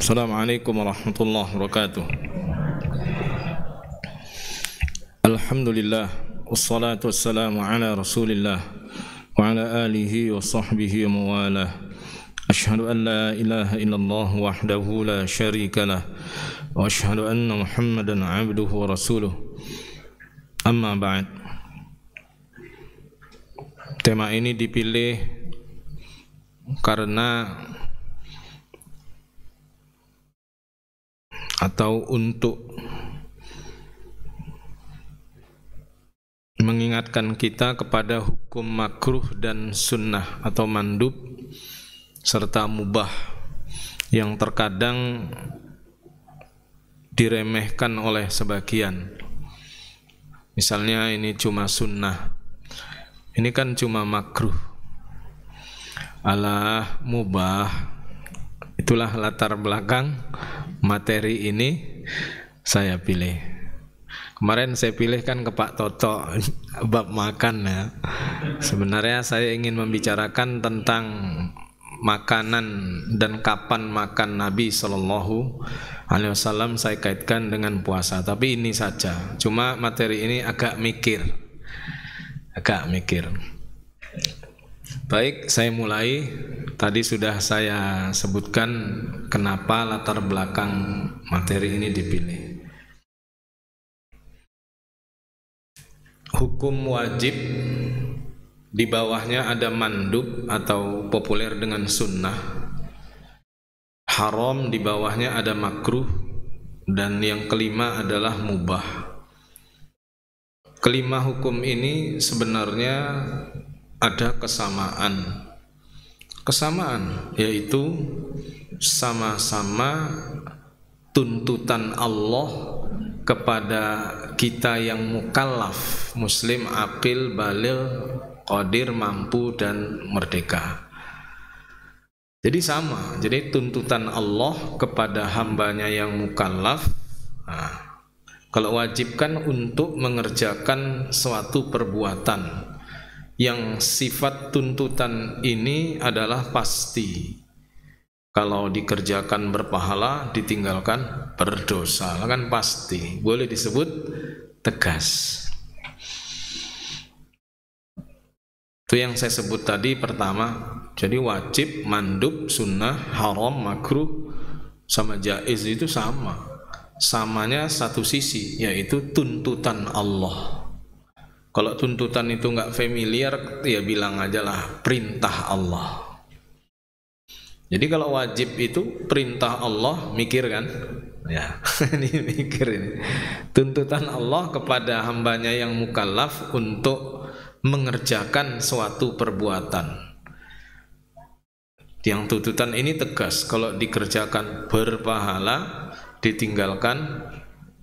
Assalamualaikum warahmatullahi wabarakatuh. Alhamdulillah, wassalatu wassalamu ala rasulillah wa ala alihi wa sahbihi wa mawalah. Ashhadu an la ilaha illallah wahdahu la syarika lah, wa ashhadu anna Muhammadan abduhu wa rasuluh. Amma ba'd. Tema ini dipilih karena atau untuk mengingatkan kita kepada hukum makruh dan sunnah atau mandub serta mubah yang terkadang diremehkan oleh sebagian. Misalnya ini cuma sunnah, ini kan cuma makruh. Alah mubah. Itulah latar belakang materi ini saya pilih. Kemarin saya pilihkan ke Pak Toto bab makan ya. Sebenarnya saya ingin membicarakan tentang makanan dan kapan makan Nabi Sallallahu Alaihi Wasallam saya kaitkan dengan puasa. Tapi ini saja. Cuma materi ini agak mikir. Baik, saya mulai. Tadi sudah saya sebutkan kenapa latar belakang materi ini dipilih. Hukum wajib, di bawahnya ada mandub atau populer dengan sunnah. Haram, di bawahnya ada makruh. Dan yang kelima adalah mubah. Kelima hukum ini sebenarnya ada kesamaan, yaitu sama-sama tuntutan Allah kepada kita yang mukallaf, muslim, aqil, baligh, qadir, mampu dan merdeka. Jadi sama, jadi tuntutan Allah kepada hambanya yang mukallaf. Kalau wajib kan untuk mengerjakan suatu perbuatan yang sifat tuntutan ini adalah pasti. Kalau dikerjakan berpahala, ditinggalkan berdosa, kan pasti. Boleh disebut tegas. Itu yang saya sebut tadi pertama. Jadi wajib, mandub, sunnah, haram, makruh sama jaiz itu sama. Samanya satu sisi, yaitu tuntutan Allah. Kalau tuntutan itu nggak familiar, ya bilang aja lah perintah Allah. Jadi kalau wajib itu perintah Allah, mikir kan? Ya, ini mikir ini. Tuntutan Allah kepada hambanya yang mukallaf untuk mengerjakan suatu perbuatan. Yang tuntutan ini tegas, kalau dikerjakan berpahala, ditinggalkan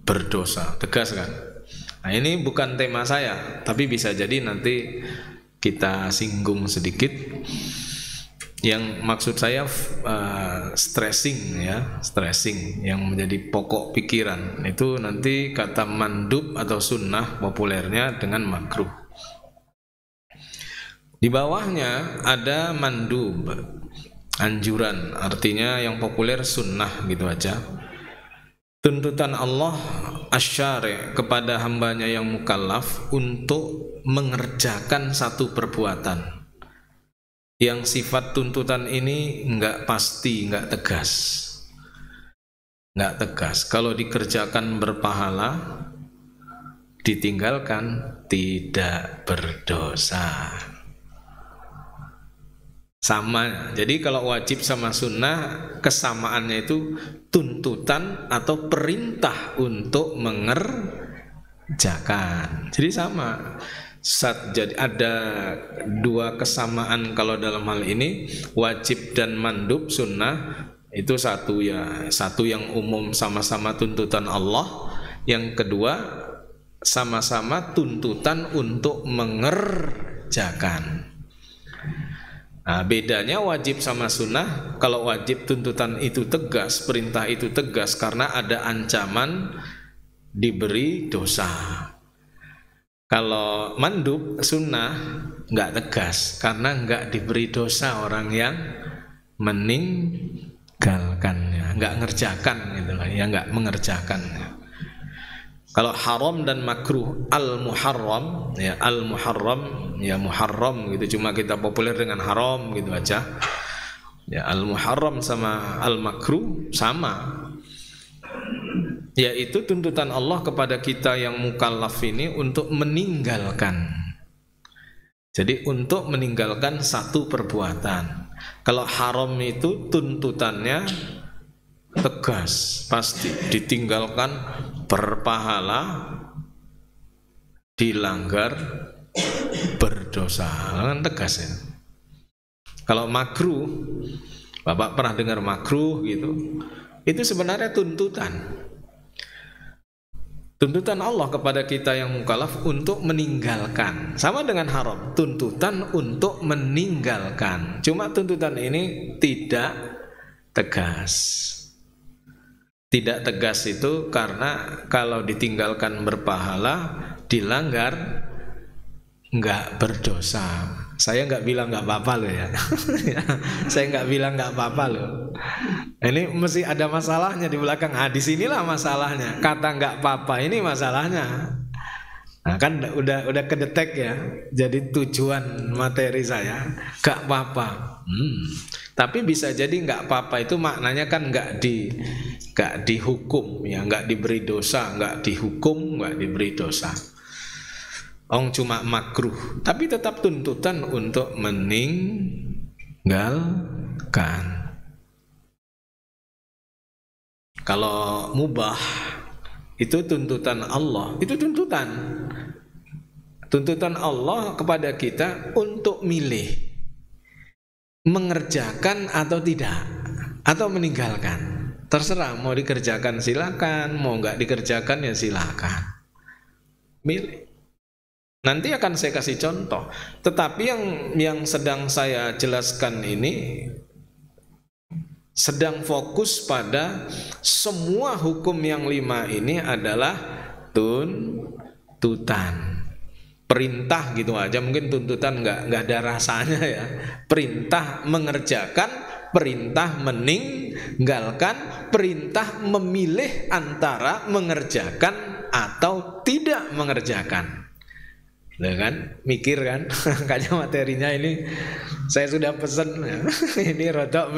berdosa. Tegas kan? Nah, ini bukan tema saya, tapi bisa jadi nanti kita singgung sedikit. Yang maksud saya stressing yang menjadi pokok pikiran. Itu nanti kata mandub atau sunnah populernya dengan makruh. Di bawahnya ada mandub, anjuran, artinya yang populer sunnah gitu aja. Tuntutan Allah asy-syari' kepada hambanya yang mukallaf untuk mengerjakan satu perbuatan yang sifat tuntutan ini enggak pasti, enggak tegas. Kalau dikerjakan berpahala, ditinggalkan tidak berdosa. Sama. Jadi kalau wajib sama sunnah, kesamaannya itu tuntutan atau perintah untuk mengerjakan. Jadi sama. Jadi ada dua kesamaan kalau dalam hal ini, wajib dan mandub sunnah itu satu yang umum, sama-sama tuntutan Allah. Yang kedua sama-sama tuntutan untuk mengerjakan. Nah, bedanya wajib sama sunnah. Kalau wajib tuntutan itu tegas, perintah itu tegas karena ada ancaman diberi dosa. Kalau mandub sunnah nggak tegas karena nggak diberi dosa orang yang meninggalkannya. nggak ngerjakan gitu lah ya, nggak mengerjakan. Kalau haram dan makruh, al-muharram ya, al-muharram ya, muharram gitu, cuma kita populer dengan haram gitu aja ya. Al-muharram sama al-makruh sama, yaitu tuntutan Allah kepada kita yang mukallaf ini untuk meninggalkan. Jadi untuk meninggalkan satu perbuatan. Kalau haram itu tuntutannya tegas, pasti ditinggalkan berpahala, dilanggar berdosa, kan tegas ya. Kalau makruh, Bapak pernah dengar makruh gitu, itu sebenarnya tuntutan Allah kepada kita yang mukallaf untuk meninggalkan. Sama dengan haram, tuntutan untuk meninggalkan. Cuma tuntutan ini tidak tegas. Tidak tegas itu karena kalau ditinggalkan berpahala, dilanggar nggak berdosa. Saya nggak bilang nggak apa-apa loh ya. Saya nggak bilang nggak apa-apa loh. Ini mesti ada masalahnya di belakang. Di sinilah masalahnya. Kata nggak apa-apa ini masalahnya. Nah, kan udah kedetek ya. Jadi tujuan materi saya nggak apa-apa. Tapi bisa jadi nggak apa-apa itu maknanya kan nggak dihukum ya, nggak diberi dosa, nggak dihukum, nggak diberi dosa. Cuma makruh, tapi tetap tuntutan untuk meninggalkan. Kalau mubah itu tuntutan Allah, itu tuntutan Allah kepada kita untuk milih mengerjakan atau tidak, atau meninggalkan. Terserah, mau dikerjakan silakan, mau nggak dikerjakan ya silakan. Milih. Nanti akan saya kasih contoh. Tetapi yang sedang saya jelaskan ini sedang fokus pada semua hukum yang 5 ini adalah tuntutan. Perintah gitu aja, mungkin tuntutan nggak ada rasanya ya. Perintah mengerjakan, perintah meninggalkan, perintah memilih antara mengerjakan atau tidak mengerjakan. Nah kan, mikir kan, kayaknya materinya ini saya sudah pesen ini rodok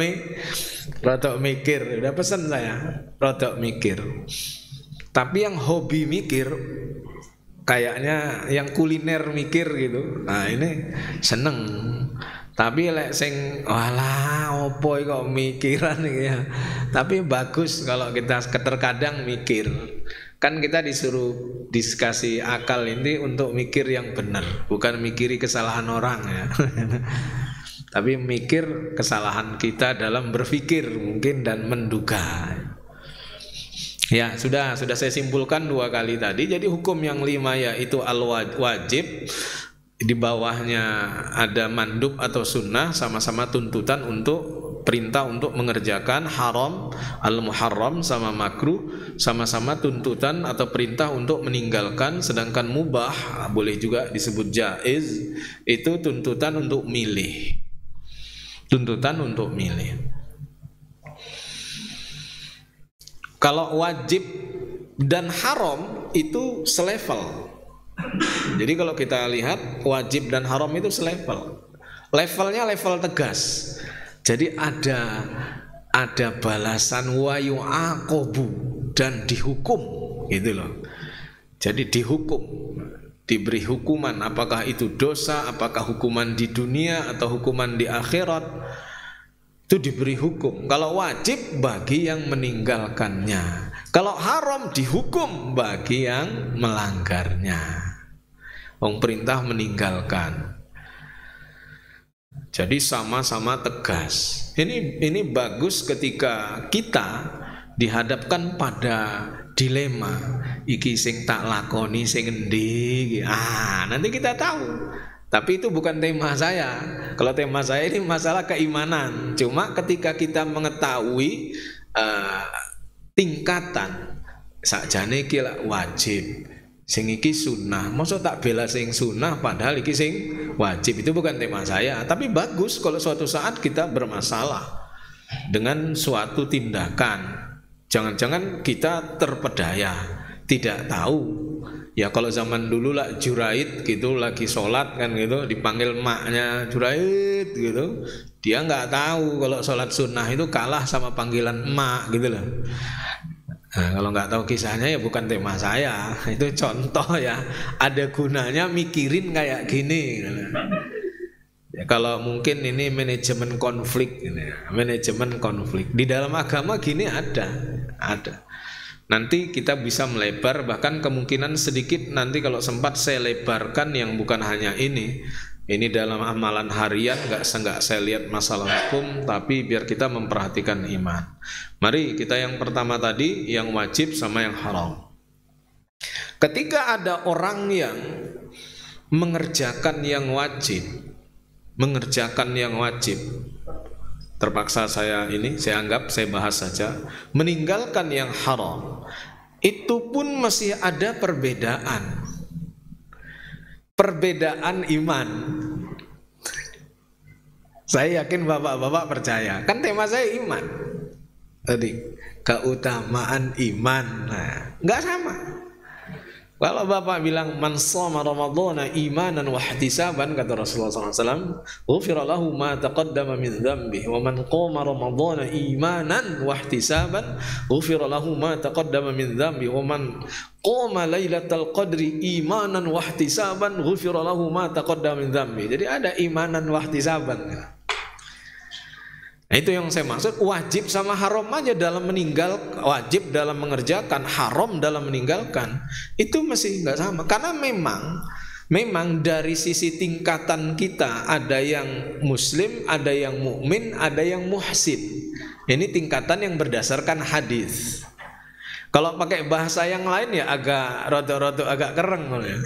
mikir, udah pesen saya rodok mikir. Tapi yang hobi mikir, kayaknya yang kuliner mikir gitu, nah ini seneng. Tapi lek sing walah opo kok mikiran ya. Tapi bagus kalau kita terkadang mikir. Kan kita disuruh diskusi akal ini untuk mikir yang benar, bukan mikiri kesalahan orang ya. Tapi mikir kesalahan kita dalam berpikir mungkin dan menduga. Ya, sudah saya simpulkan 2 kali tadi. Jadi hukum yang 5 yaitu al-wajib, di bawahnya ada mandub atau sunnah, sama-sama tuntutan untuk perintah untuk mengerjakan. Haram, al-muharram sama makruh sama-sama tuntutan atau perintah untuk meninggalkan. Sedangkan mubah, boleh juga disebut jaiz, itu tuntutan untuk milih. Tuntutan untuk milih. Kalau wajib dan haram itu selevel. Jadi kalau kita lihat wajib dan haram itu selevel. Levelnya level tegas. Jadi ada balasan wa yu'aqabu dan dihukum gitu loh. Jadi dihukum, diberi hukuman, apakah itu dosa, apakah hukuman di dunia atau hukuman di akhirat, itu diberi hukum. Kalau wajib bagi yang meninggalkannya, kalau haram dihukum bagi yang melanggarnya. Perintah meninggalkan. Jadi sama-sama tegas. Ini bagus ketika kita dihadapkan pada dilema. Iki sing tak lakoni sing endi. Nanti kita tahu. Tapi itu bukan tema saya. Kalau tema saya ini masalah keimanan. Cuma ketika kita mengetahui tingkatan, sakjane iki lak wajib, sing iki sunnah, masa tak bela sing sunnah padahal iki sing wajib. Itu bukan tema saya. Tapi bagus kalau suatu saat kita bermasalah. dengan suatu tindakan. Jangan-jangan kita terpedaya, tidak tahu. Ya kalau zaman dulu lah Juraid gitu lagi sholat kan gitu, dipanggil maknya Juraid gitu, dia nggak tahu kalau sholat sunnah itu kalah sama panggilan emak gitu loh. Nah, kalau nggak tahu kisahnya ya bukan tema saya, itu contoh ya. Ada gunanya mikirin kayak gini. Ya, kalau mungkin ini manajemen konflik, ini, manajemen konflik di dalam agama gini ada. Nanti kita bisa melebar, bahkan kemungkinan sedikit nanti kalau sempat saya lebarkan yang bukan hanya ini. Ini dalam amalan harian, nggak saya lihat masalah hukum, tapi biar kita memperhatikan iman. Mari kita yang pertama tadi, yang wajib sama yang haram. Ketika ada orang yang mengerjakan yang wajib, terpaksa saya anggap saya bahas saja, meninggalkan yang haram, itu pun masih ada perbedaan iman. Saya yakin bapak-bapak percaya, kan tema saya iman tadi, keutamaan iman. Nah, nggak sama. Kalau bapak bilang man shoma ramadhana imanan wa ihtisaban, kata Rasulullah SAW, ghufira lahu ma taqaddama min dhanbihi, wa man qama ramadhana imanan wa ihtisaban, ghufira lahu ma taqaddama min dhanbihi, wa man qama lailatal qadri imanan wa ihtisaban, ghufira lahu ma taqaddama min dhanbihi. Jadi ada imanan wa ihtisaban. Nah, itu yang saya maksud, wajib sama haram aja dalam wajib dalam mengerjakan, haram dalam meninggalkan, itu masih nggak sama. Karena memang dari sisi tingkatan kita ada yang muslim, ada yang mukmin, ada yang muhsin. Ini tingkatan yang berdasarkan hadis. Kalau pakai bahasa yang lain ya agak rodo-rodo agak kereng ya.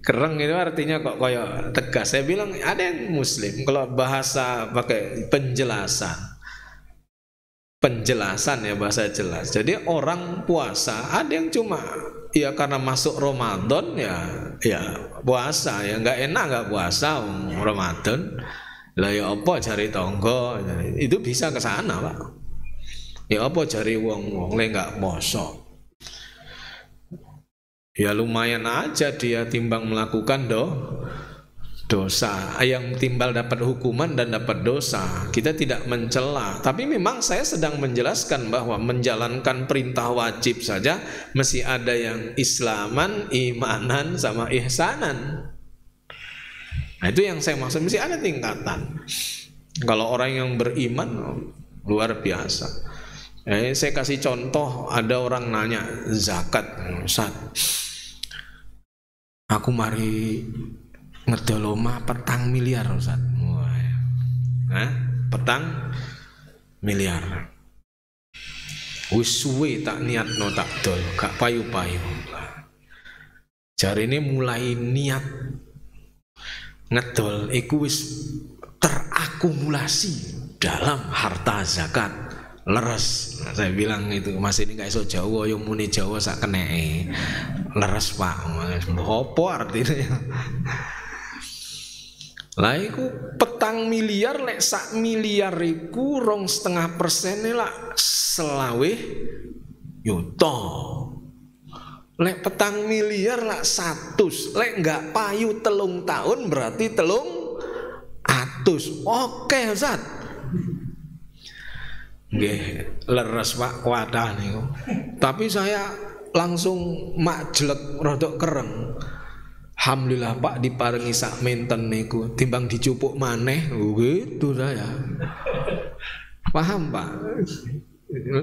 Kereng itu artinya kok kayak tegas. Saya bilang ada yang muslim, kalau bahasa pakai penjelasan ya, bahasa jelas. Jadi orang puasa ada yang cuma ya karena masuk Ramadan ya puasa, ya nggak enak nggak puasa Ramadan. Lah ya apa cari tonggo, itu bisa ke sana Pak. Ya apa cari wong le nggak poso. Ya lumayan aja dia timbang melakukan dosa, yang timbal dapat hukuman dan dapat dosa. Kita tidak mencela, tapi memang saya sedang menjelaskan bahwa menjalankan perintah wajib saja mesti ada yang islaman, imanan, sama ihsanan. Nah itu yang saya maksud, mesti ada tingkatan. Kalau orang yang beriman luar biasa. Saya kasih contoh, ada orang nanya zakat, Ustaz, aku mari ngedoloma petang miliar Ustaz. Petang miliar. Wis suwe tak niatno tak dol, gak payu-payu. Jari ini mulai niat ngedol iku wis terakumulasi dalam harta zakat. Leres, saya bilang itu Mas ini gak iso Jawa, yang muni Jawa sak keneke. Leres Pak, apa artinya? Lah iku petang miliar, lek sak miliar iku 2,5% lah selawe yuta. Lek petang miliar lah 100, lek gak payu 3 tahun berarti 300. Oke Ustaz. Nggih, leres Pak kuatah niku. Tapi saya langsung majlek rodok kereng. Alhamdulillah Pak diparingi sak menten niku, timbang dicupuk maneh gitu saya. Paham Pak?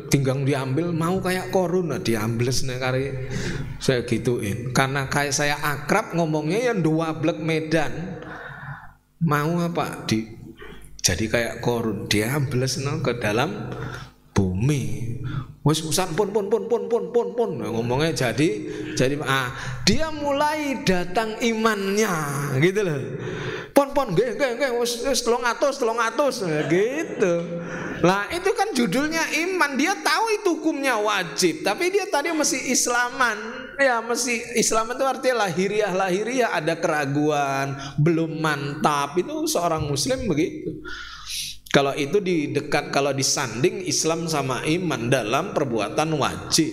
Tinggal diambil mau kayak korun diambles nek kari saya gituin. Karena kayak saya akrab ngomongnya yang 2 blek Medan. Mau apa jadi kayak korun, dia ambles ke dalam bumi. Wes usan pun ngomongnya jadi dia mulai datang imannya gitu loh. Pon wes 300 gitu. Lah itu kan judulnya iman, dia tahu itu hukumnya wajib, tapi dia tadi masih islaman. Ya masih Islam itu artinya lahiriah ada keraguan, belum mantap. Itu seorang muslim begitu. Kalau itu kalau disanding Islam sama iman dalam perbuatan wajib.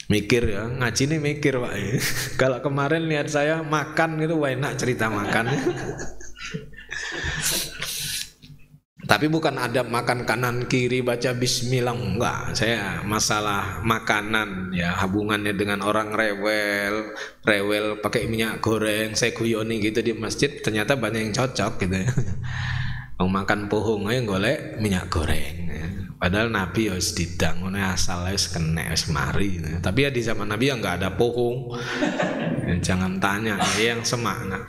Mikir ya, ngaji nih mikir Pak. Kalau kemarin lihat saya makan gitu, wah enak cerita makan. Tapi bukan adab makan kanan kiri baca bismillah, enggak. Saya masalah makanan ya, hubungannya dengan orang rewel pakai minyak goreng, saya guyoni gitu di masjid, ternyata banyak yang cocok gitu ya. Mau makan pohong aja golek minyak goreng. Padahal Nabi ya wis didang ngono asal wis kena wis mari. Tapi ya di zaman Nabi ya enggak ada pohong. Jangan tanya ya, yang semakna.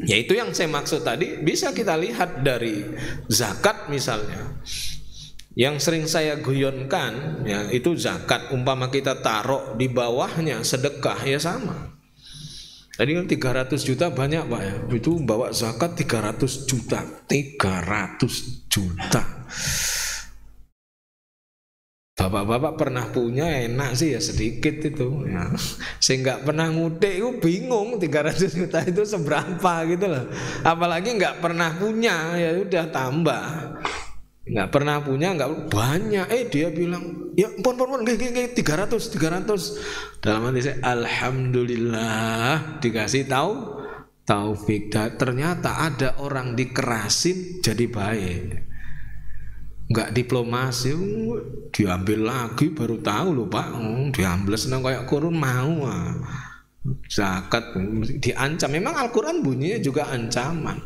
Ya itu yang saya maksud tadi, bisa kita lihat dari zakat misalnya. Yang sering saya guyonkan ya, itu zakat umpama kita taruh di bawahnya sedekah ya sama. Tadi kan 300 juta banyak Pak ya. Itu bawa zakat 300 juta. 300 juta. Bapak-bapak pernah punya enak sih ya sedikit itu ya. Saya nggak pernah ngutik, itu bingung 300 juta itu seberapa gitu loh. Apalagi nggak pernah punya, ya udah tambah. Nggak pernah punya, nggak banyak. Dia bilang, ya pon 300. Dalam hati saya, alhamdulillah dikasih taufik. Ternyata ada orang dikerasin jadi baik. Nggak diplomasi, diambil lagi baru tahu loh Pak, diambil senang kayak kurun mau zakat diancam. Memang Al-Quran bunyinya juga ancaman.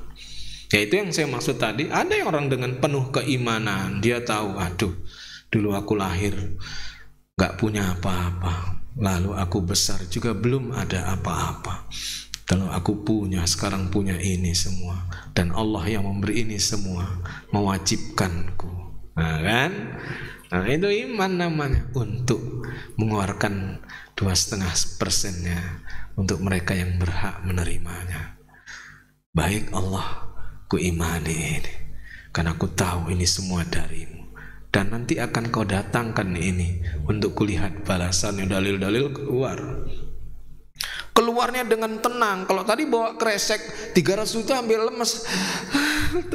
Ya itu yang saya maksud tadi. Ada yang orang dengan penuh keimanan, dia tahu, aduh dulu aku lahir nggak punya apa-apa, lalu aku besar juga belum ada apa-apa. Kalau aku punya, sekarang punya ini semua, dan Allah yang memberi ini semua mewajibkanku. Nah kan, nah itu iman namanya, untuk mengeluarkan 2,5%-nya untuk mereka yang berhak menerimanya. Baik Allah, ku imani ini, karena aku tahu ini semua darimu, dan nanti akan kau datangkan ini untuk kulihat balasannya. Dalil-dalil keluarnya dengan tenang. Kalau tadi bawa kresek 300 juta ambil lemes 300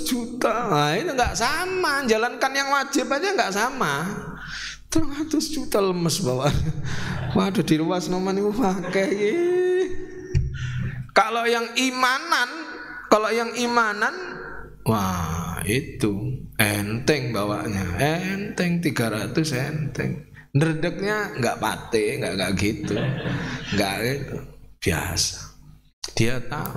juta, nah itu nggak sama. Jalankan yang wajib aja nggak sama. 300 juta lemes bawa. Waduh, di luas noman itu pakai. Kalau yang imanan, wah itu enteng bawanya, enteng 300 enteng. Nerdeknya nggak pate, nggak gitu, nggak itu, biasa. Dia tahu,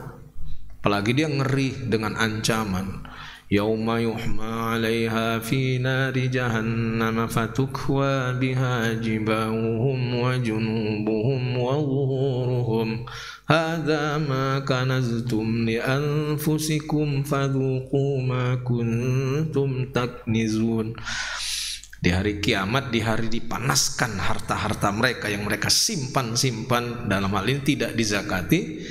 apalagi dia ngeri dengan ancaman. Yauma yuhma 'alaiha fi nari jahannam fatukwa biha jibahuhum wa junubuhum wa zuhuruhum hadza ma kanaztum li anfusikum fadhuqu ma kuntum taknizun. Di hari kiamat, di hari dipanaskan harta-harta mereka yang mereka simpan-simpan, dalam hal ini tidak dizakati,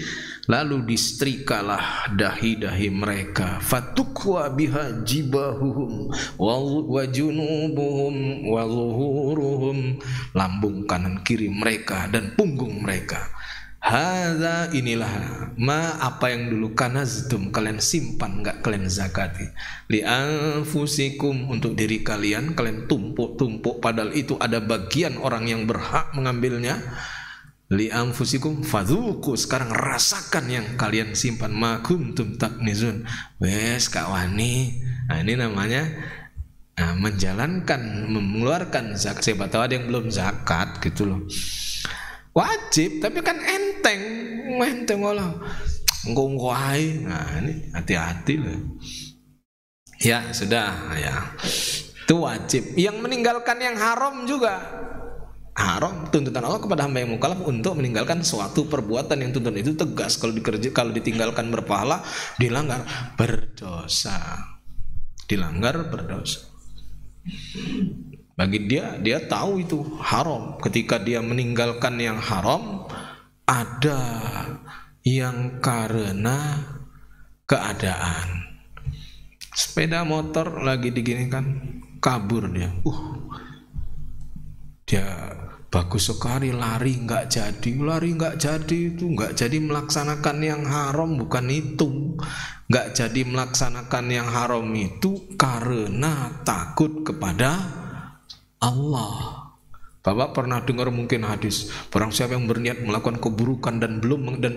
lalu disetrikalah dahi-dahi mereka. Fatukwa biha jibahuhum wa junubuhum wa zuhuruhum, lambung kanan kiri mereka dan punggung mereka. Hadza, inilah apa yang dulu kanaztum, kalian simpan, enggak kalian zakati. Li anfusikum, untuk diri kalian, kalian tumpuk-tumpuk, padahal itu ada bagian orang yang berhak mengambilnya. Li anfusikum fadzuqu, sekarang rasakan yang kalian simpan. Ma kuntum taknizun, wes Kak Wani. Nah ini namanya menjalankan, mengeluarkan zakat. Siapa tahu ada yang belum zakat gitu loh. Wajib, tapi kan enteng olah ngongkoai. Nah ini hati-hati loh. Ya sudah ya, itu wajib. Yang meninggalkan yang haram juga haram. Tuntutan Allah kepada hamba yang mukallaf untuk meninggalkan suatu perbuatan yang tuntutan itu tegas. Kalau ditinggalkan berpahala, dilanggar berdosa. Bagi dia tahu itu haram. Ketika dia meninggalkan yang haram, ada yang karena keadaan. Sepeda motor lagi diginikan, kabur dia. Dia bagus sekali, lari nggak jadi itu nggak jadi melaksanakan yang haram, bukan itu. nggak jadi melaksanakan yang haram itu karena takut kepada Allah. Bapak pernah dengar mungkin hadis, barang siapa yang berniat melakukan keburukan dan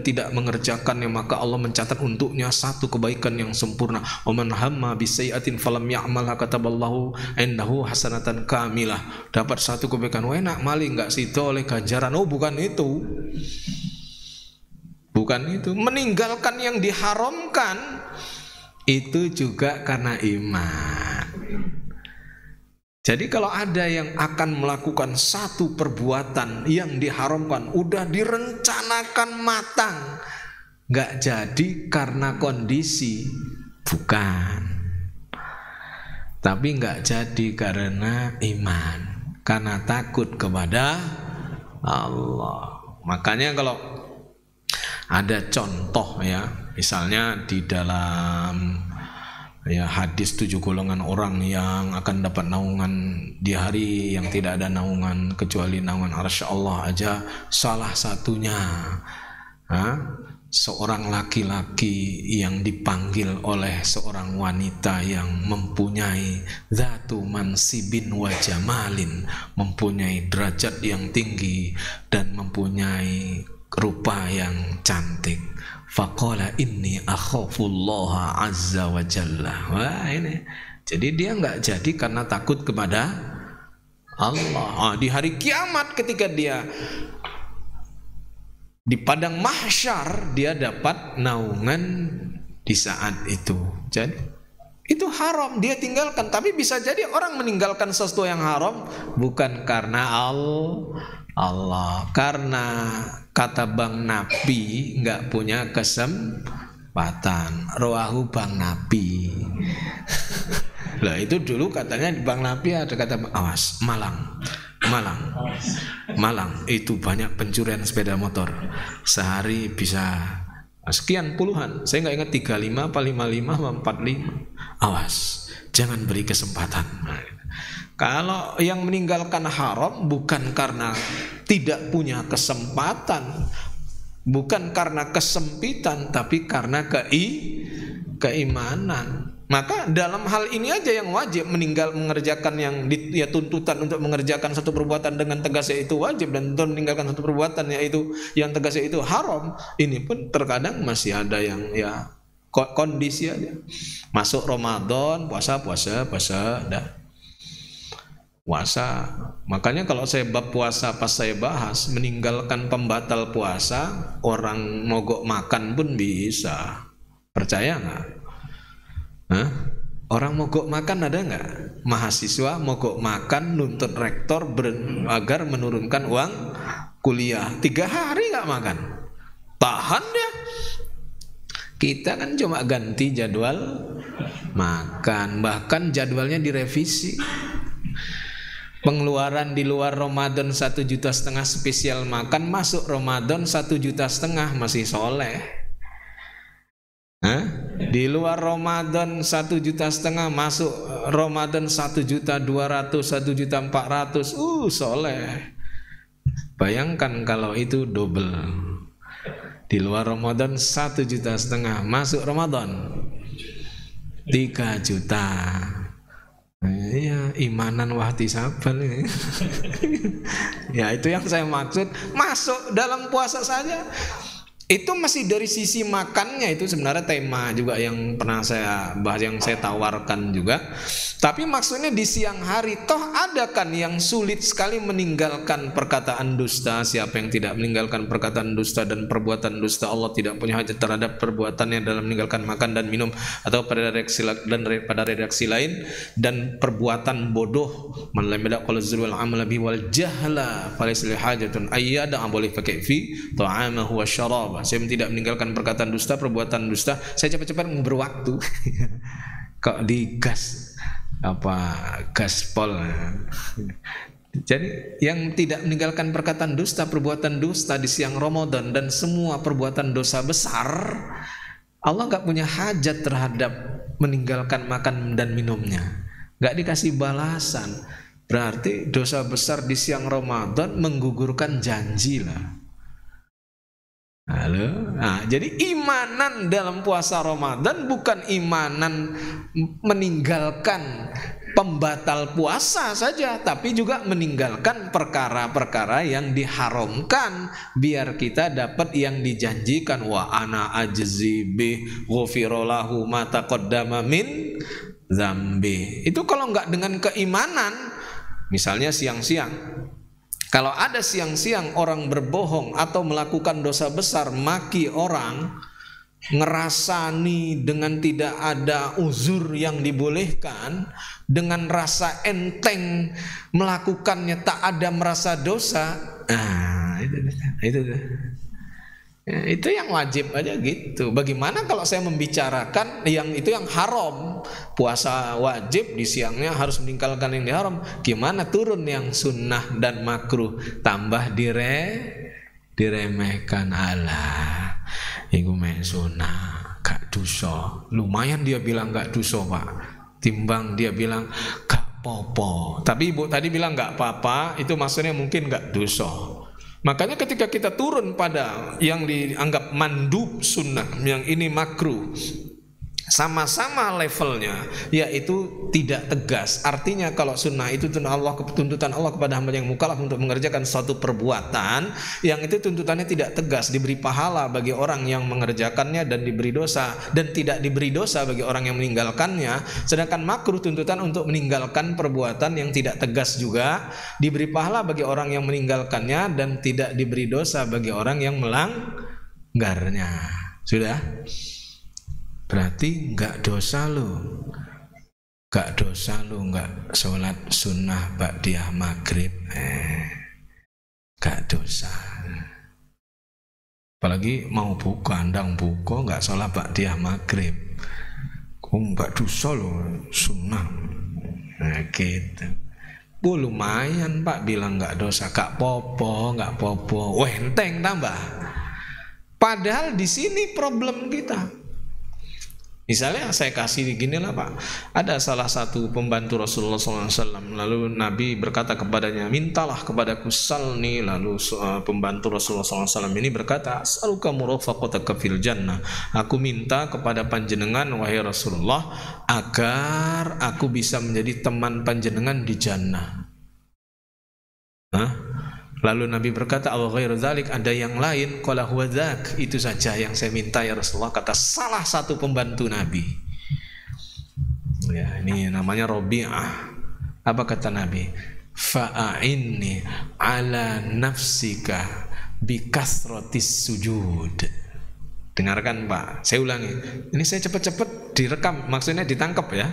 tidak mengerjakannya, maka Allah mencatat untuknya satu kebaikan yang sempurna. Waman hamma bisayyatin falam ya'malha kataballahu indahu hasanatan kamilah. Dapat satu kebaikan, enak maling nggak situ oleh ganjaran. Oh, bukan itu. Bukan itu. Meninggalkan yang diharamkan itu juga karena iman. Jadi kalau ada yang akan melakukan satu perbuatan yang diharamkan, udah direncanakan matang, nggak jadi karena kondisi, bukan. Tapi nggak jadi karena iman, karena takut kepada Allah. Makanya kalau ada contoh ya, misalnya di dalam hadis 7 golongan orang yang akan dapat naungan di hari yang tidak ada naungan kecuali naungan arsy Allah aja, salah satunya seorang laki-laki yang dipanggil oleh seorang wanita yang mempunyai zatu mansibin wa jamalin, mempunyai derajat yang tinggi dan mempunyai rupa yang cantik. Faqala inni akhafullaha azza wa jalla. Wah, ini. Jadi dia enggak jadi karena takut kepada Allah. Di hari kiamat ketika dia di padang mahsyar, dia dapat naungan di saat itu. Jadi itu haram dia tinggalkan. Tapi bisa jadi orang meninggalkan sesuatu yang haram bukan karena Allah, karena kata Bang Nabi nggak punya kesempatan. Rawahu Bang Nabi. Lah itu dulu katanya di Bang Nabi ada kata, awas Malang itu banyak pencurian sepeda motor, sehari bisa sekian puluhan. Saya nggak ingat 35 apa 55 apa 45. Awas, jangan beri kesempatan. Kalau yang meninggalkan haram bukan karena tidak punya kesempatan, bukan karena kesempitan, tapi karena keimanan. Maka dalam hal ini aja yang wajib mengerjakan yang tuntutan untuk mengerjakan satu perbuatan dengan tegasnya itu wajib, dan untuk meninggalkan satu perbuatan yaitu yang tegasnya itu haram. Ini pun terkadang masih ada yang kondisi aja. Masuk Ramadan, puasa, dah. Puasa. Makanya kalau saya bab puasa pas saya bahas, meninggalkan pembatal puasa, orang mogok makan pun bisa. Percaya nggak? Orang mogok makan ada nggak? Mahasiswa mogok makan nuntut rektor agar menurunkan uang kuliah. 3 hari nggak makan, tahan dia. Kita kan cuma ganti jadwal makan, bahkan jadwalnya direvisi. Pengeluaran di luar Ramadan 1,5 juta spesial makan, masuk Ramadan 1,5 juta masih soleh. Di luar Ramadan 1,5 juta, masuk Ramadan 1,200,000, 1,400,000, soleh. Bayangkan kalau itu double. Di luar Ramadan 1,5 juta, masuk Ramadan 3 juta. Iya, imanan wahtisaban ini. Ya, itu yang saya maksud. Masuk dalam puasa saja itu masih dari sisi makannya, itu sebenarnya tema juga yang pernah saya bahas, yang saya tawarkan juga. Tapi maksudnya di siang hari, toh ada kan yang sulit sekali meninggalkan perkataan dusta. Siapa yang tidak meninggalkan perkataan dusta dan perbuatan dusta, Allah tidak punya hajat terhadap perbuatannya dalam meninggalkan makan dan minum, atau pada redaksi lain, dan perbuatan bodoh. Man lam yad'al zul wal amal bi wal jahla falaysa hajatun ayyada, boleh pakai fi ta'amahu wa syarab. Saya tidak meninggalkan perkataan dusta, perbuatan dusta. Saya cepat-cepat berwaktu. Kok di gaspol. Jadi yang tidak meninggalkan perkataan dusta, perbuatan dusta di siang Ramadan, dan semua perbuatan dosa besar, Allah gak punya hajat terhadap meninggalkan makan dan minumnya. Gak dikasih balasan. Berarti dosa besar di siang Ramadan menggugurkan janji lah. Halo. Nah, jadi imanan dalam puasa Ramadan bukan imanan meninggalkan pembatal puasa saja, tapi juga meninggalkan perkara-perkara yang diharamkan biar kita dapat yang dijanjikan. Wa ana ajzi bi ghufira lahu ma taqaddama min dzambi. Itu kalau enggak dengan keimanan. Misalnya siang-siang, kalau ada siang-siang orang berbohong atau melakukan dosa besar, maki orang, ngerasani dengan tidak ada uzur yang dibolehkan, dengan rasa enteng melakukannya, tak ada merasa dosa. Nah, itu yang wajib aja gitu. Bagaimana kalau saya membicarakan yang itu yang haram? Puasa wajib di siangnya harus meninggalkan yang haram. Gimana turun yang sunnah dan makruh? Tambah diremehkan. Alah, iku mek sunah, gak dosa. Lumayan dia bilang gak dosa, Pak. Timbang dia bilang gak popo. Tapi ibu tadi bilang gak apa-apa, itu maksudnya mungkin gak dosa. Makanya ketika kita turun pada yang dianggap mandub sunnah, yang ini makruh, sama-sama levelnya, yaitu tidak tegas. Artinya kalau sunnah itu tuntutan Allah kepada hamba yang mukallaf untuk mengerjakan suatu perbuatan yang itu tuntutannya tidak tegas, diberi pahala bagi orang yang mengerjakannya dan diberi dosa, dan tidak diberi dosa bagi orang yang meninggalkannya. Sedangkan makruh tuntutan untuk meninggalkan perbuatan yang tidak tegas juga, diberi pahala bagi orang yang meninggalkannya dan tidak diberi dosa bagi orang yang melanggarnya. Sudah? Berarti enggak dosa lo, enggak sholat sunnah ba'diyah maghrib, enggak dosa. Apalagi mau buka, andang buka enggak sholat ba'diyah maghrib, enggak dosa lo sunnah. Nah, gitu. Lumayan Pak bilang enggak dosa, enggak popo, enteng tambah. Padahal di sini problem kita. Misalnya saya kasih ginilah Pak, ada salah satu pembantu Rasulullah SAW, lalu Nabi berkata kepadanya, mintalah kepadaku salni. Lalu pembantu Rasulullah SAW ini berkata, as'aluka murafaqataka fil jannah, aku minta kepada panjenengan wahai Rasulullah agar aku bisa menjadi teman panjenengan di jannah. Lalu Nabi berkata, aw ghairu dzalik, ada yang lain? Qala huwa dzak, itu saja yang saya minta ya Rasulullah, kata salah satu pembantu Nabi. Ya, ini namanya Rabi'ah. Apa kata Nabi? Fa'inni ala nafsika bi kasratis sujud. Dengarkan Pak, saya ulangi. Ini saya cepat-cepat direkam, maksudnya ditangkap ya.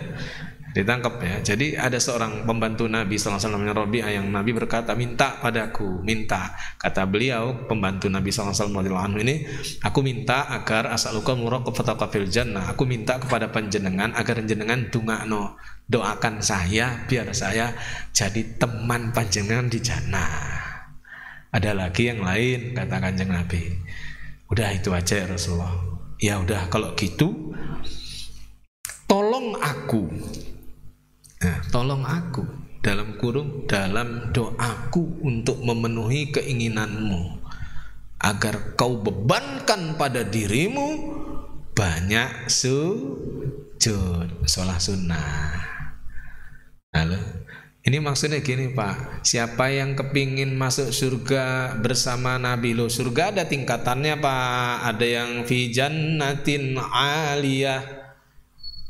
Jadi ada seorang pembantu Nabi SAW namanya Rabi'ah, yang Nabi berkata, minta padaku, minta. Kata beliau, pembantu Nabi SAW ini, aku minta agar as'aluka muraqabataka fil jannah, aku minta kepada panjenengan agar panjenengan dungakno, doakan saya biar saya jadi teman panjenengan di jannah. Ada lagi yang lain, kata Kanjeng Nabi. Udah itu aja ya Rasulullah. Ya udah kalau gitu, tolong aku dalam kurung dalam doaku untuk memenuhi keinginanmu, agar kau bebankan pada dirimu banyak sujud, sholat sunnah. Halo, ini maksudnya gini Pak, siapa yang kepingin masuk surga bersama Nabi, lo surga ada tingkatannya Pak, ada yang fi jannatin aliyah.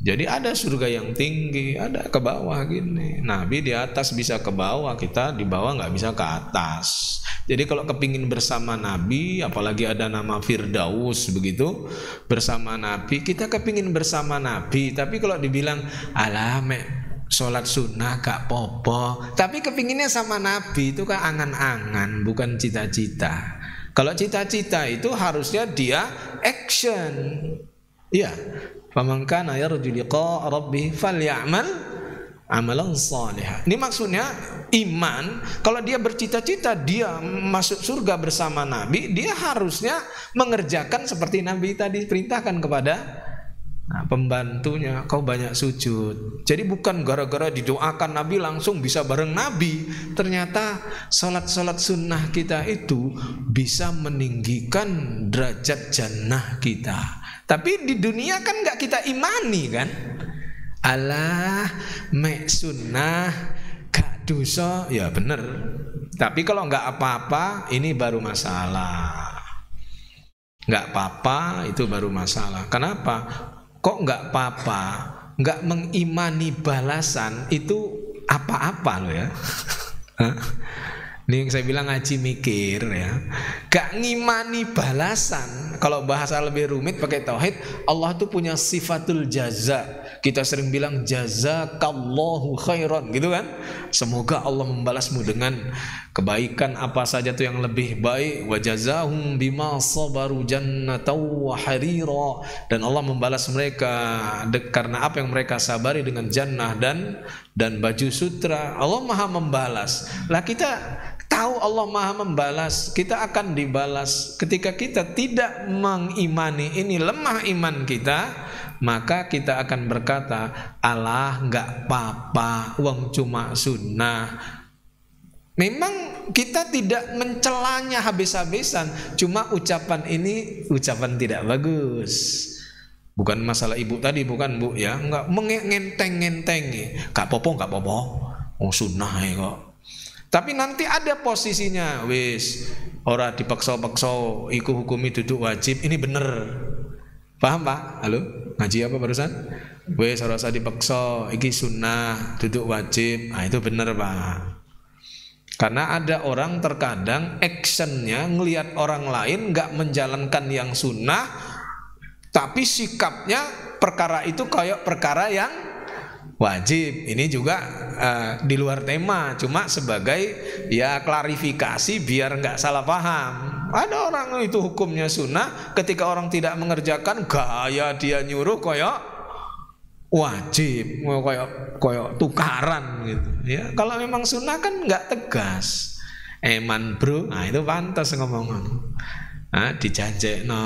Jadi ada surga yang tinggi, ada ke bawah gini. Nabi di atas bisa ke bawah, kita di bawah nggak bisa ke atas. Jadi kalau kepingin bersama Nabi, apalagi ada nama Firdaus begitu, bersama Nabi, kita kepingin bersama Nabi. Tapi kalau dibilang alamek sholat sunnah gak popo, tapi kepinginnya sama Nabi, itu kan angan-angan, bukan cita-cita. Kalau cita-cita itu harusnya dia action. Iya. Faman kana yarju liqa'a rabbih falyamal amalan shalihan. Ini maksudnya iman, kalau dia bercita-cita dia masuk surga bersama Nabi, dia harusnya mengerjakan seperti Nabi tadi perintahkan kepada Nah, pembantunya, kau banyak sujud. Jadi bukan gara-gara didoakan Nabi langsung bisa bareng Nabi. Ternyata sholat-sholat sunnah kita itu bisa meninggikan derajat jannah kita. Tapi di dunia kan gak kita imani kan. Alah, mek sunnah gak dosa, ya bener. Tapi kalau gak apa-apa, ini baru masalah. Gak apa-apa, itu baru masalah. Kenapa? Kok nggak apa-apa, nggak mengimani balasan itu apa-apa loh ya. Ini yang saya bilang ngaji mikir ya. Gak ngimani balasan. Kalau bahasa lebih rumit pakai tauhid, Allah tuh punya sifatul jaza. Kita sering bilang jazakallahu khairan gitu kan. Semoga Allah membalasmu dengan kebaikan apa saja tuh yang lebih baik. Wa jazahum bima sabaru jannatan wa harira. Dan Allah membalas mereka karena apa yang mereka sabari dengan jannah dan baju sutra. Allah Maha membalas. Lah kita tahu Allah Maha membalas, kita akan dibalas. Ketika kita tidak mengimani ini lemah iman kita, maka kita akan berkata, alah nggak apa-apa, wong cuma sunnah. Memang kita tidak mencelanya habis-habisan, cuma ucapan ini ucapan tidak bagus. Bukan masalah ibu tadi, bukan bu ya, nggak mengenteng-ngentengi, nggak popo, wong sunnah ya kok. Tapi nanti ada posisinya, wis ora dipaksa-paksa, iku hukumi duduk wajib, ini bener. Paham Pak? Halo? Ngaji apa barusan? Wis ora usah dipaksa, iki sunnah, duduk wajib. Nah itu bener Pak. Karena ada orang terkadang actionnya ngelihat orang lain gak menjalankan yang sunnah, tapi sikapnya perkara itu kayak perkara yang wajib. Ini juga di luar tema, cuma sebagai ya klarifikasi biar nggak salah paham. Ada orang itu hukumnya sunnah, ketika orang tidak mengerjakan gaya dia nyuruh kayak wajib, kayak tukaran gitu. Ya kalau memang sunnah kan nggak tegas. Eman bro, nah itu pantas ngomong. Dijanjekno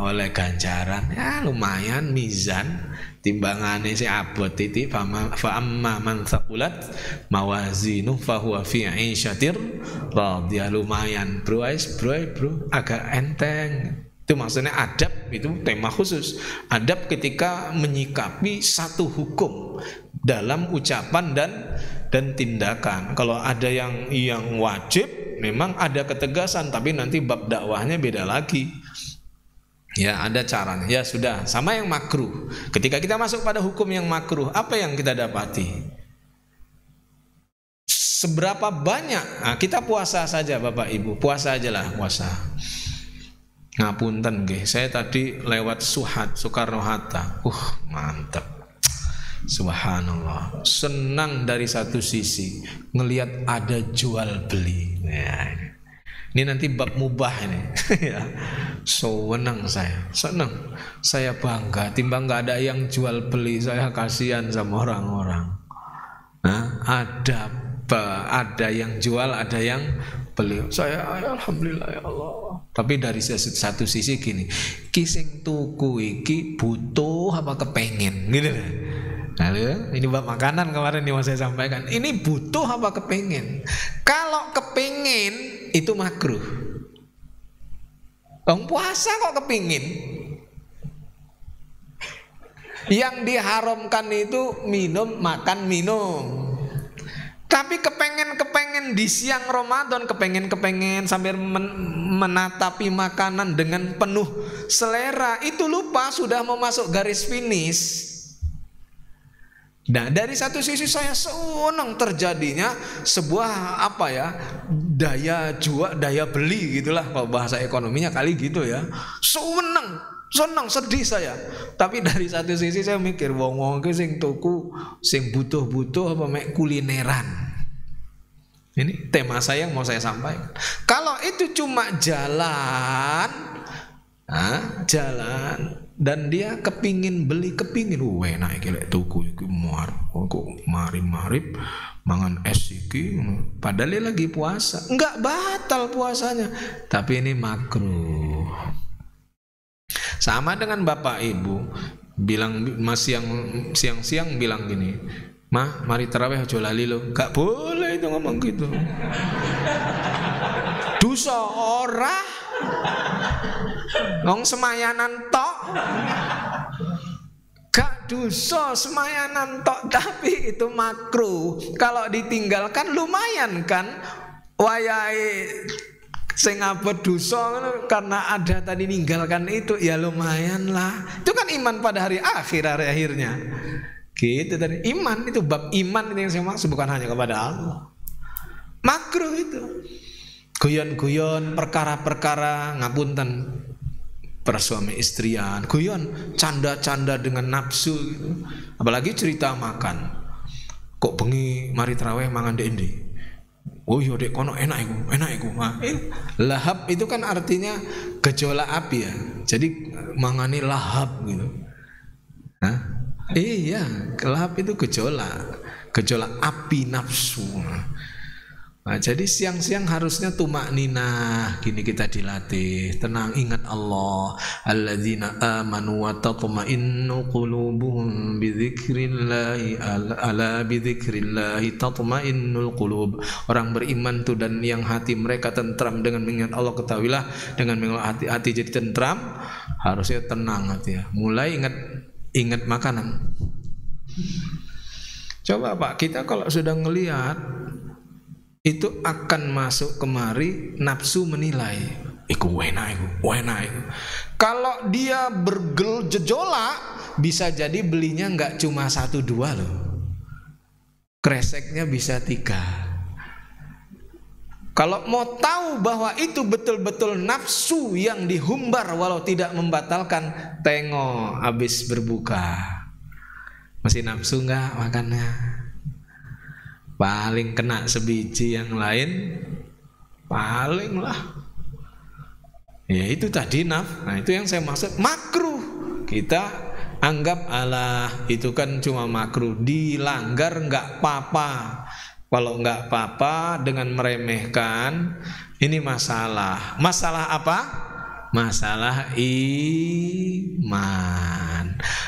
oleh ganjaran, ya lumayan mizan. Timbangane si abot titik fa amma man thaqulat mawazinu fa huwa fi 'isyatir radhiyah. Lumayan bro, agak enteng. Itu maksudnya adab, itu tema khusus. Adab ketika menyikapi satu hukum dalam ucapan dan tindakan. Kalau ada yang wajib memang ada ketegasan, tapi nanti bab dakwahnya beda lagi. Ya ada caranya. Ya sudah, sama yang makruh. Ketika kita masuk pada hukum yang makruh, apa yang kita dapati? Seberapa banyak? Nah, kita puasa saja Bapak Ibu, puasa aja lah puasa. Ngapunten nggih, saya tadi lewat Suhat Soekarno Hatta. Mantap. Subhanallah. Senang dari satu sisi ngelihat ada jual beli. Ya, ini nanti bab mubah ini. Ya. Senang saya bangga. Timbang nggak ada yang jual beli, saya kasihan sama orang-orang. Ada yang jual, ada yang beli. Saya alhamdulillah ya Allah. Tapi dari satu sisi gini, kising tuku iki butuh apa kepengen, gitu lah. Lalu ini bab makanan kemarin yang mau saya sampaikan. Ini butuh apa kepengen? Kalau kepengen itu makruh. Orang puasa kok kepingin. Yang diharamkan itu makan minum. Tapi kepengen di siang Ramadan, kepengen sambil menatapi makanan dengan penuh selera, itu lupa sudah mau masuk garis finish. Nah dari satu sisi saya senang terjadinya sebuah daya beli gitulah kalau bahasa ekonominya kali gitu ya. Senang sedih saya. Tapi dari satu sisi saya mikir wong-wong sing tuku sing butuh apa mek kulineran. Ini tema saya yang mau saya sampaikan. Kalau itu cuma jalan dan dia kepingin enak iki lek tuku iki marip mangan es iki padahal dia lagi puasa. Enggak batal puasanya, tapi ini makruh. Sama dengan Bapak Ibu, bilang siang-siang bilang gini, "Ma, mari tarawih aja lali lo." Gak boleh itu ngomong gitu. Dosa ora. Wong semayanan tok. Gak dosa semayanan tok, tapi itu makruh. Kalau ditinggalkan lumayan kan. Wayahe sing abot dosa karena ada tadi ninggalkan itu ya lumayan lah. Itu kan iman pada hari akhirnya. Gitu tadi. Iman itu bab iman itu yang saya maksud, bukan hanya kepada Allah. Makruh itu. Guyon-guyon perkara-perkara ngapunten persuami istrian, guyon canda-canda dengan nafsu gitu. Apalagi cerita makan. Kok bengi mari tarawih mangan ndek endi? Oh iya dek kono enak iku. Lahap itu kan artinya gejolak api ya. Jadi mangani lahap gitu. Hah? Iya, lahap itu gejolak api nafsu. Nah, jadi siang-siang harusnya tumak ninah, gini kita dilatih, tenang, ingat Allah. Alladzina amanu wa tatma'innu qulubuhum bidzikrillah, ala bidzikrillah tatma'innul qulub. Orang beriman tuh dan yang hati mereka tentram dengan mengingat Allah, ketahuilah dengan mengingat hati jadi tentram, harusnya tenang hati ya. Mulai ingat makanan. Coba Pak, kita kalau sudah ngelihat itu akan masuk kemari nafsu menilai iku enak. Kalau dia bergejolak bisa jadi belinya nggak cuma 1-2 loh, kreseknya bisa 3. Kalau mau tahu bahwa itu betul-betul nafsu yang dihumbar walau tidak membatalkan, tengok habis berbuka masih nafsu nggak makannya. Paling kena sebiji, yang lain paling lah. Ya itu tadi Nah itu yang saya maksud makruh. Kita anggap alah itu kan cuma makruh, dilanggar nggak apa-apa. Kalau nggak apa-apa dengan meremehkan, ini masalah. Masalah apa? Masalah iman.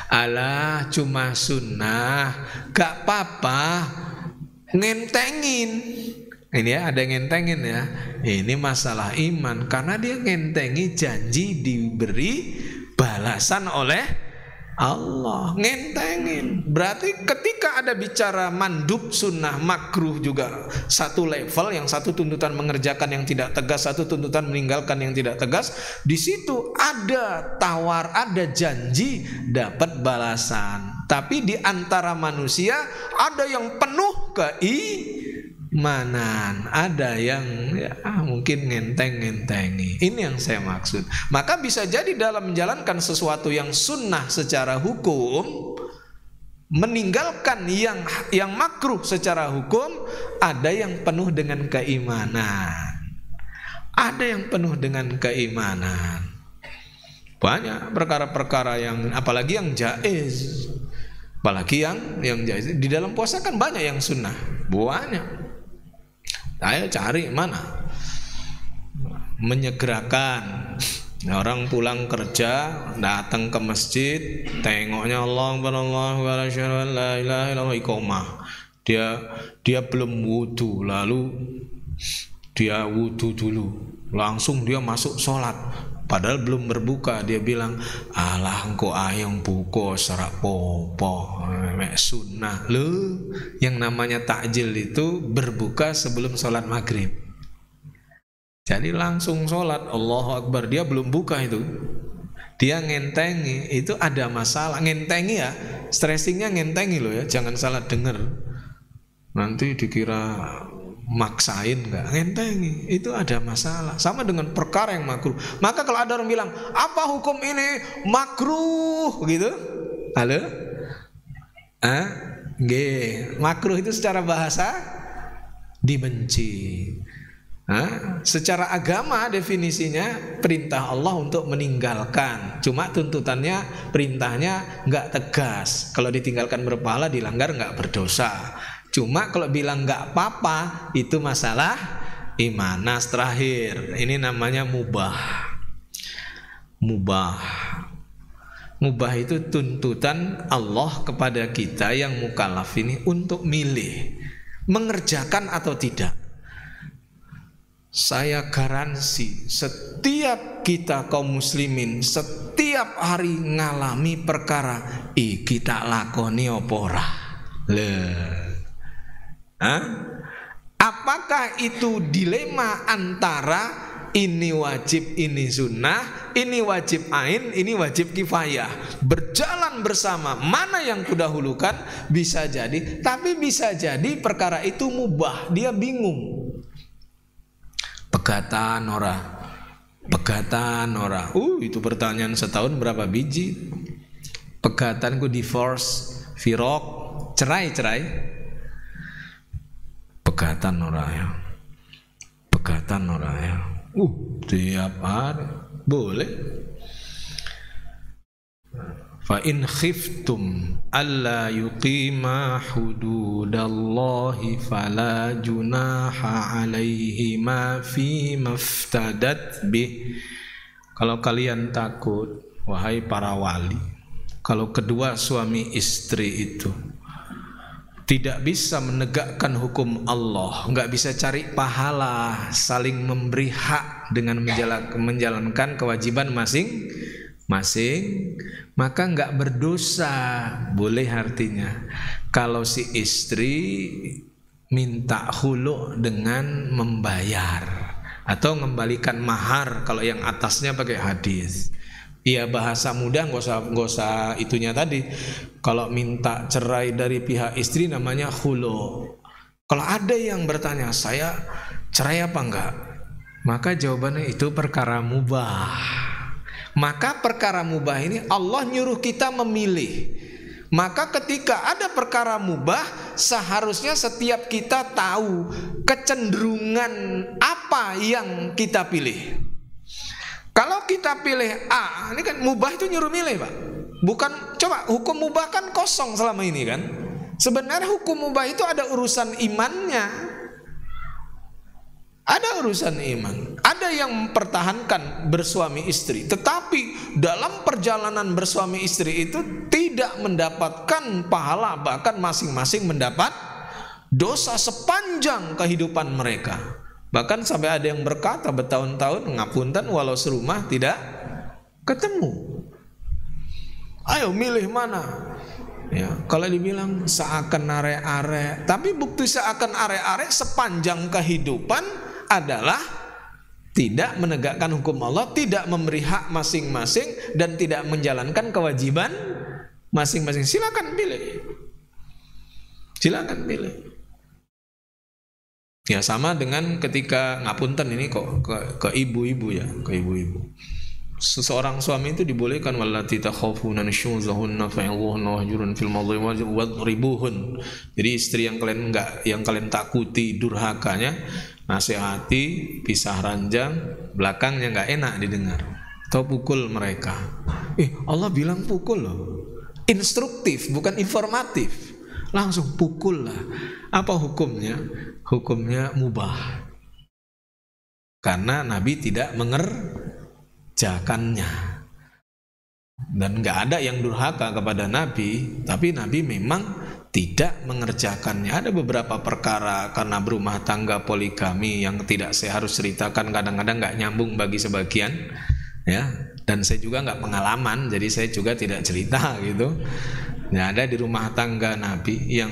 Alah cuma sunnah, nggak apa-apa. Ngentengin ini ya, ada ngentengin ya. Ini masalah iman karena dia ngentengi janji diberi balasan oleh Allah. Ngentengin berarti ketika ada bicara mandub sunnah makruh juga satu level, yang satu tuntutan mengerjakan yang tidak tegas, satu tuntutan meninggalkan yang tidak tegas. Di situ ada tawar, ada janji dapat balasan. Tapi di antara manusia ada yang penuh keimanan, ada yang mungkin ngenteng-ngentengi. Ini yang saya maksud. Maka bisa jadi dalam menjalankan sesuatu yang sunnah secara hukum, meninggalkan yang makruh secara hukum, ada yang penuh dengan keimanan. Ada yang penuh dengan keimanan. Banyak perkara-perkara yang apalagi yang jaiz. Apalagi yang jaiz. Di dalam puasa kan banyak yang sunnah, banyak. Ayo cari mana menyegerakan. Orang pulang kerja datang ke masjid, tengoknya Allah la ilaha illallah, iqomah. Dia belum wudu, lalu dia wudu dulu, langsung dia masuk sholat. Padahal belum berbuka, dia bilang, alah engkau ayang buko serak popo sunnah. Lu yang namanya takjil itu berbuka sebelum sholat maghrib. Jadi langsung sholat, Allahu Akbar, dia belum buka itu. Dia ngentengi, itu ada masalah. Ngentengi ya, stressingnya ngentengi loh ya, jangan salah dengar. Nanti dikira maksain, enggak, ngentengi, itu ada masalah. Sama dengan perkara yang makruh. Maka kalau ada orang bilang, apa hukum ini makruh gitu, halo, makruh itu secara bahasa dibenci. Secara agama definisinya perintah Allah untuk meninggalkan. Cuma tuntutannya, perintahnya enggak tegas. Kalau ditinggalkan berpahala, dilanggar enggak berdosa. Cuma kalau bilang nggak apa-apa, itu masalah iman. Nas terakhir, ini namanya mubah. Mubah itu tuntutan Allah kepada kita yang mukallaf ini untuk milih mengerjakan atau tidak. Saya garansi setiap kita kaum muslimin setiap hari ngalami perkara iki tak lakoni apa ora. Apakah itu dilema antara ini wajib, ini sunnah, ini wajib ain, ini wajib kifayah, berjalan bersama, mana yang kudahulukan? Bisa jadi, tapi bisa jadi perkara itu mubah, dia bingung. Pegatan ora, itu pertanyaan setahun berapa biji? Pegatanku divorce, firok, cerai. Pegatan ora ya. Tiap hari boleh. Fa in khiftum alla yuqima hududallahi fala junaha alaihi ma fi maftadat bih. Kalau kalian takut, wahai para wali, kalau kedua suami istri itu tidak bisa menegakkan hukum Allah, nggak bisa cari pahala, saling memberi hak dengan menjalankan kewajiban masing-masing, maka nggak berdosa. Boleh artinya kalau si istri minta khulu dengan membayar atau mengembalikan mahar, kalau yang atasnya pakai hadis. Iya, bahasa mudah, nggak usah itunya tadi. Kalau minta cerai dari pihak istri namanya khulu. Kalau ada yang bertanya, saya cerai apa enggak? Maka jawabannya itu perkara mubah. Maka perkara mubah ini Allah nyuruh kita memilih. Maka ketika ada perkara mubah, seharusnya setiap kita tahu kecenderungan apa yang kita pilih. Kalau kita pilih A, ini kan mubah itu nyuruh milih, Pak. Bukan, coba hukum mubah kan kosong selama ini kan. Sebenarnya hukum mubah itu ada urusan imannya. Ada urusan iman. Ada yang mempertahankan bersuami istri, tetapi dalam perjalanan bersuami istri itu tidak mendapatkan pahala, bahkan masing-masing mendapat dosa sepanjang kehidupan mereka. Bahkan sampai ada yang berkata bertahun-tahun, ngapunten walau serumah tidak ketemu. Ayo milih mana? Ya, kalau dibilang seakan are-are, tapi bukti seakan are-are sepanjang kehidupan adalah tidak menegakkan hukum Allah, tidak memberi hak masing-masing, dan tidak menjalankan kewajiban masing-masing. Silakan pilih. Ya, sama dengan ketika ngapunten ini kok ke ibu-ibu ya, ke ibu-ibu. Seseorang suami itu dibolehkan wallati takhafuna nusyuzahunna fa'idhuhunna wahjurun fil madhi wadribuhun. Jadi istri yang kalian takuti durhakanya, nasihati, pisah ranjang, belakangnya enggak enak didengar. Atau pukul mereka. Allah bilang pukul loh. Instruktif, bukan informatif. Langsung pukul lah. Apa hukumnya? Hukumnya mubah. Karena Nabi tidak mengerjakannya. Dan nggak ada yang durhaka kepada Nabi, tapi Nabi memang tidak mengerjakannya. Ada beberapa perkara karena berumah tangga poligami yang tidak saya harus ceritakan, kadang-kadang nggak nyambung bagi sebagian, ya. Dan saya juga nggak pengalaman, jadi saya juga tidak cerita gitu. Ya, ada di rumah tangga Nabi yang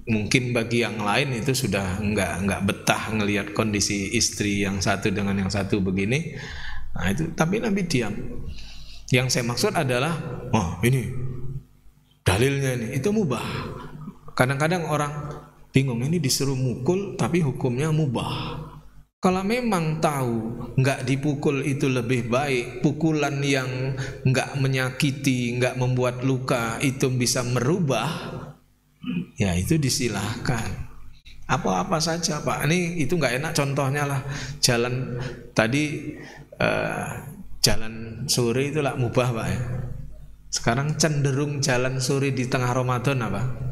mungkin bagi yang lain itu sudah nggak betah ngelihat kondisi istri yang satu dengan yang satu begini. Nah, itu tapi Nabi diam. Yang saya maksud adalah, ini dalilnya ini, itu mubah. Kadang-kadang orang bingung, ini disuruh mukul tapi hukumnya mubah. Kalau memang tahu nggak dipukul itu lebih baik, pukulan yang nggak menyakiti, nggak membuat luka itu bisa merubah, ya itu disilahkan. Apa-apa saja, Pak. Ini itu nggak enak contohnya lah. Jalan tadi jalan sore itu lah mubah, Pak ya. Sekarang cenderung jalan sore di tengah Ramadan apa?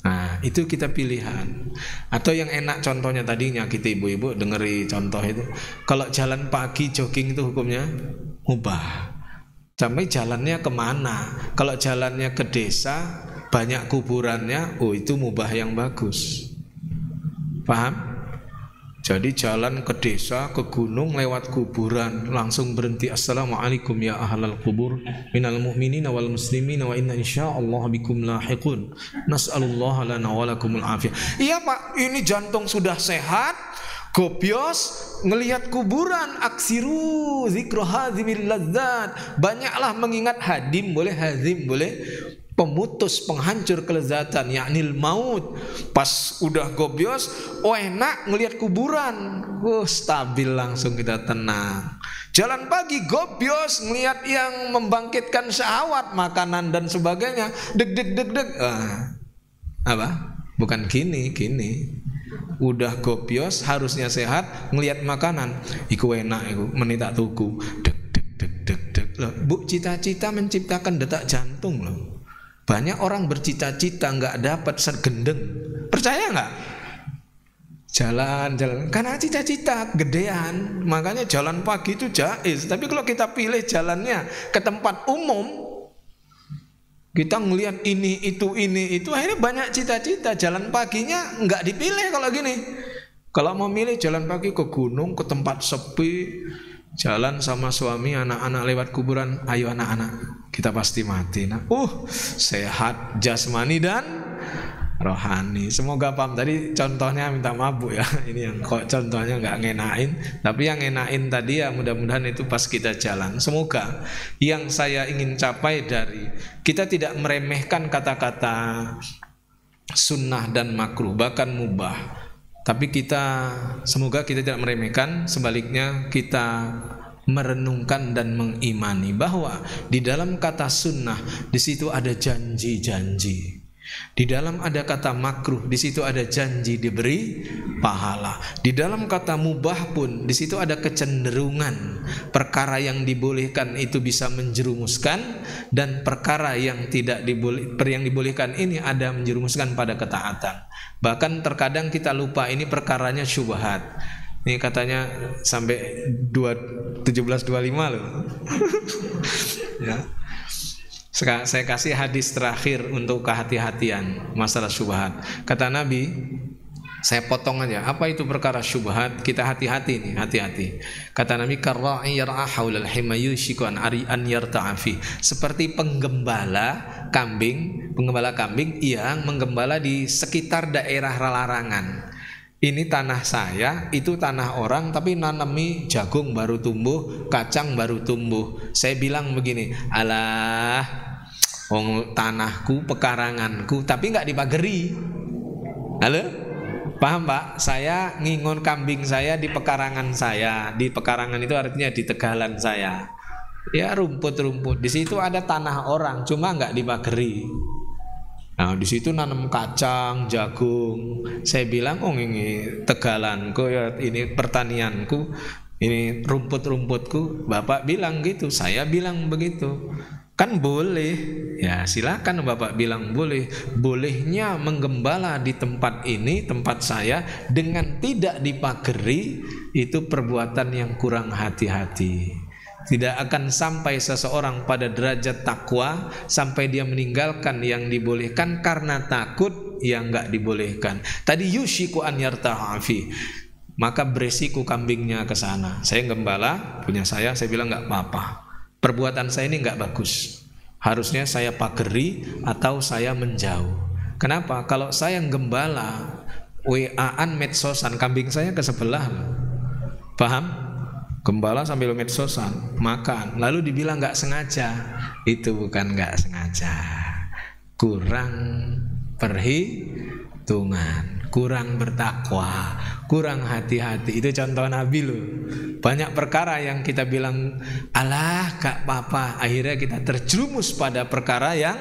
Nah, itu kita pilihan. Atau yang enak contohnya tadi nyakiti ibu-ibu, dengeri contoh itu. Kalau jalan pagi jogging itu hukumnya mubah. Sampai jalannya kemana? Kalau jalannya ke desa, banyak kuburannya, oh itu mubah yang bagus. Paham? Jadi jalan ke desa, ke gunung, lewat kuburan, langsung berhenti. Assalamualaikum ya ahlal kubur, minal mu'minina wal muslimina, wa inna insyaallah bikum lahiqun. Nas'alullah lana walakumul afiyah. Iya Pak, ini jantung sudah sehat, gobios ngelihat kuburan, aksiru zikru hadhimil ladzat. Banyaklah mengingat hadim, boleh hazim, boleh pemutus, penghancur kelezatan, yaknil maut. Pas udah gobios, oh enak ngelihat kuburan, stabil, langsung kita tenang. Jalan pagi gobios ngelihat yang membangkitkan syahwat, makanan dan sebagainya, deg. Apa? Bukan gini. Udah gobios harusnya sehat, ngelihat makanan, iku enak, iku menita tuku, deg. Loh, Bu, cita-cita menciptakan detak jantung loh. Banyak orang bercita-cita nggak dapat segendeng. Percaya nggak? Jalan karena cita-cita gedean. Makanya jalan pagi itu jaiz. Tapi kalau kita pilih jalannya ke tempat umum, kita ngelihat ini itu, akhirnya banyak cita-cita. Jalan paginya nggak dipilih kalau gini. Kalau mau milih jalan pagi ke gunung, ke tempat sepi, jalan sama suami, anak-anak lewat kuburan, ayo anak-anak, kita pasti mati. Sehat jasmani dan rohani. Semoga paham. Tadi contohnya minta maaf Bu ya. Ini yang kok contohnya nggak ngenain, tapi yang ngenain tadi ya mudah-mudahan itu pas kita jalan. Semoga yang saya ingin capai dari kita tidak meremehkan kata-kata sunnah dan makruh, bahkan mubah. Tapi semoga kita tidak meremehkan, sebaliknya kita merenungkan dan mengimani bahwa di dalam kata sunnah di situ ada janji-janji. Di dalam ada kata makruh, di situ ada janji diberi pahala. Di dalam kata mubah pun di situ ada kecenderungan perkara yang dibolehkan itu bisa menjerumuskan, dan perkara yang yang dibolehkan ini ada menjerumuskan pada ketaatan. Bahkan terkadang kita lupa ini perkaranya syubhat. Ini katanya sampai 1725 loh. Ya. Saya kasih hadis terakhir untuk kehati-hatian masalah syubhat. Kata Nabi, saya potong aja, apa itu perkara syubhat? Kita hati-hati nih, hati-hati. Kata Nabi, karra'i yar'a haulal hima yushiku an yarta'a fi. Seperti penggembala kambing yang menggembala di sekitar daerah larangan. Ini tanah saya, itu tanah orang, tapi nanemi jagung baru tumbuh, kacang baru tumbuh. Saya bilang begini, alah, tanahku, pekaranganku, tapi nggak dipageri. Halo? Paham Pak? Saya ngingon kambing saya di pekarangan saya. Di pekarangan itu artinya di tegalan saya. Ya rumput-rumput. Di situ ada tanah orang, cuma nggak dipageri. Nah di situ nanam kacang, jagung. Saya bilang, ini tegalanku ya, ini pertanianku, ini rumput-rumputku. Bapak bilang gitu, saya bilang begitu. Kan boleh, ya silakan Bapak bilang boleh. Bolehnya menggembala di tempat ini, tempat saya, dengan tidak dipageri, itu perbuatan yang kurang hati-hati. Tidak akan sampai seseorang pada derajat takwa sampai dia meninggalkan yang dibolehkan karena takut yang enggak dibolehkan. Tadi yushiku an yarta'a fi, maka beresiko kambingnya ke sana. Saya gembala punya saya bilang enggak apa-apa. Perbuatan saya ini enggak bagus. Harusnya saya pageri atau saya menjauh. Kenapa? Kalau saya gembala, WA-an medsosan, kambing saya ke sebelah. Paham? Gembala sambil medsosan, makan, lalu dibilang nggak sengaja. Itu bukan nggak sengaja, kurang perhitungan, kurang bertakwa, kurang hati-hati. Itu contoh Nabi loh. Banyak perkara yang kita bilang alah gak apa-apa, akhirnya kita terjerumus pada perkara yang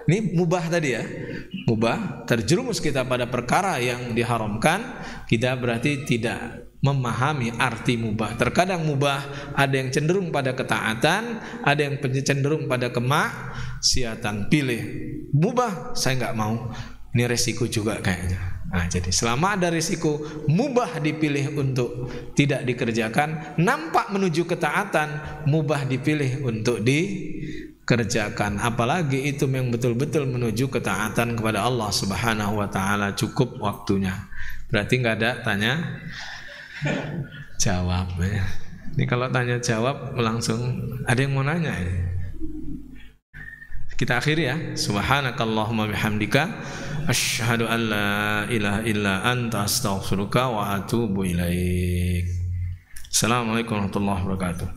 ini mubah tadi ya, mubah, terjerumus kita pada perkara yang diharamkan. Kita berarti tidak memahami arti mubah. Terkadang mubah ada yang cenderung pada ketaatan, ada yang cenderung pada kemaksiatan. Pilih mubah, saya nggak mau, ini resiko juga kayaknya. Nah, jadi selama ada risiko, mubah dipilih untuk tidak dikerjakan. Nampak menuju ketaatan, mubah dipilih untuk kerjakan, apalagi itu yang betul-betul menuju ketaatan kepada Allah Subhanahu wa taala. Cukup waktunya. Berarti enggak ada tanya jawab ya. Ini kalau tanya jawab langsung ada yang mau nanya ya. Kita akhiri ya. Subhanakallahumma bihamdika asyhadu an la ilaha illa anta astaghfiruka wa atubu ilaik. Assalamualaikum warahmatullahi wabarakatuh.